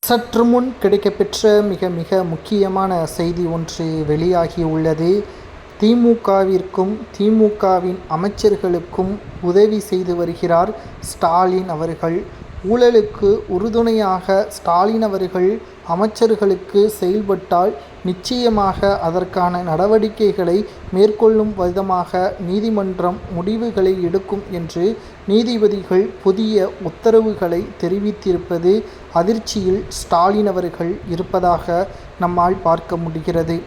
சற்று முன் கிடைக்கப்பெற்ற மிக மிக முக்கியமான செய்தி ஒன்று வெளியாகியுள்ளது. திமுகவிற்கும் திமுகவின் அமைச்சர்களுக்கும் உதவி செய்து வருகிறார் ஸ்டாலின் அவர்கள். ஊழலுக்கு உறுதுணையாக ஸ்டாலின் அவர்கள் அமைச்சர்களுக்கு செயல்பட்டால் நிச்சயமாக அதற்கான நடவடிக்கைகளை மேற்கொள்ளும் விதமாக நீதிமன்றம் முடிவுகளை எடுக்கும் என்று நீதிபதிகள் புதிய உத்தரவுகளை தெரிவித்திருப்பது அதிர்ச்சியில் ஸ்டாலின் அவர்கள் இருப்பதாக நம்மால் பார்க்க முடிகிறது.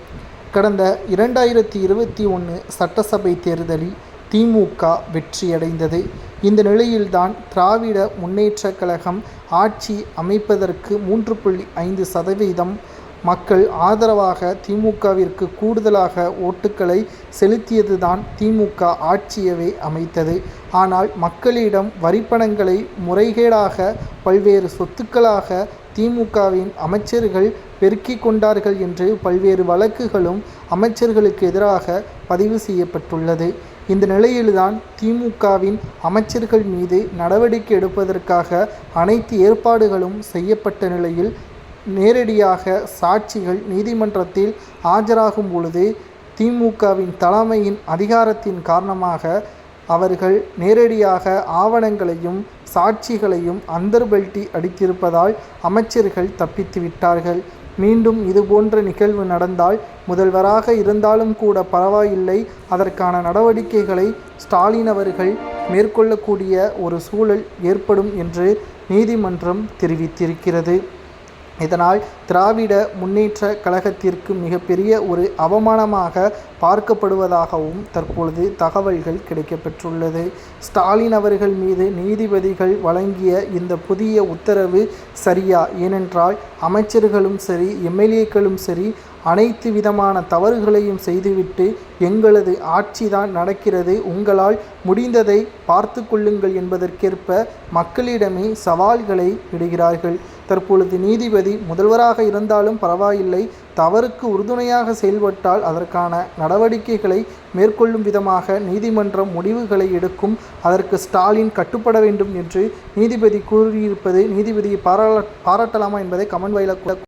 கடந்த 2021 சட்டசபை தேர்தலில் திமுக வெற்றியடைந்தது. இந்த நிலையில்தான் திராவிட முன்னேற்றக் கழகம் ஆட்சி அமைப்பதற்கு 3.5% மக்கள் ஆதரவாக திமுகவிற்கு கூடுதலாக ஓட்டுக்களை செலுத்தியதுதான் திமுக ஆட்சியவே அமைத்தது. ஆனால் மக்களிடம் வரிப்பணங்களை முறைகேடாக பல்வேறு சொத்துக்களாக திமுகவின் அமைச்சர்கள் பெருக்கிக் கொண்டார்கள் என்று பல்வேறு வழக்குகளும் அமைச்சர்களுக்கு எதிராக பதிவு செய்யப்பட்டுள்ளது. இந்த நிலையில்தான் திமுகவின் அமைச்சர்கள் மீது நடவடிக்கை எடுப்பதற்காக அனைத்து ஏற்பாடுகளும் செய்யப்பட்ட நிலையில் நேரடியாக சாட்சிகள் நீதிமன்றத்தில் ஆஜராகும் பொழுது திமுகவின் தலைமையின் அதிகாரத்தின் காரணமாக அவர்கள் நேரடியாக ஆவணங்களையும் சாட்சிகளையும் அந்தர்பல்ட்டி அடித்திருப்பதால் அமைச்சர்கள் தப்பித்து விட்டார்கள். மீண்டும் இதுபோன்ற நிகழ்வு நடந்தால் முதல்வராக இருந்தாலும் கூட பரவாயில்லை, அதற்கான நடவடிக்கைகளை ஸ்டாலின் அவர்கள் மேற்கொள்ளக்கூடிய ஒரு சூழல் ஏற்படும் என்று நீதிமன்றம் தெரிவித்திருக்கிறது. இதனால் திராவிட முன்னேற்ற கழகத்திற்கு மிகப்பெரிய ஒரு அவமானமாக பார்க்கப்படுவதாகவும் தற்பொழுது தகவல்கள் கிடைக்கப்பெற்றுள்ளது. ஸ்டாலின் அவர்கள் மீது நீதிபதிகள் வழங்கிய இந்த புதிய உத்தரவு சரியா? ஏனென்றால் அமைச்சர்களும் சரி, எம்எல்ஏக்களும் சரி, அனைத்து விதமான தவறுகளையும் செய்துவிட்டு எங்களது ஆட்சிதான் நடக்கிறது, உங்களால் முடிந்ததை பார்த்து கொள்ளுங்கள் என்பதற்கேற்ப மக்களிடமே சவால்களை விடுகிறார்கள். தற்பொழுது நீதிபதி முதல்வராக இருந்தாலும் பரவாயில்லை, தவறுக்கு உறுதுணையாக செயல்பட்டால் அதற்கான நடவடிக்கைகளை மேற்கொள்ளும் விதமாக நீதிமன்றம் முடிவுகளை எடுக்கும், அதற்கு ஸ்டாலின் கட்டுப்பட வேண்டும் என்று நீதிபதி கூறியிருப்பது நீதிபதியை பாராட்டலாமா என்பதை கமெண்ட் வாயிலாக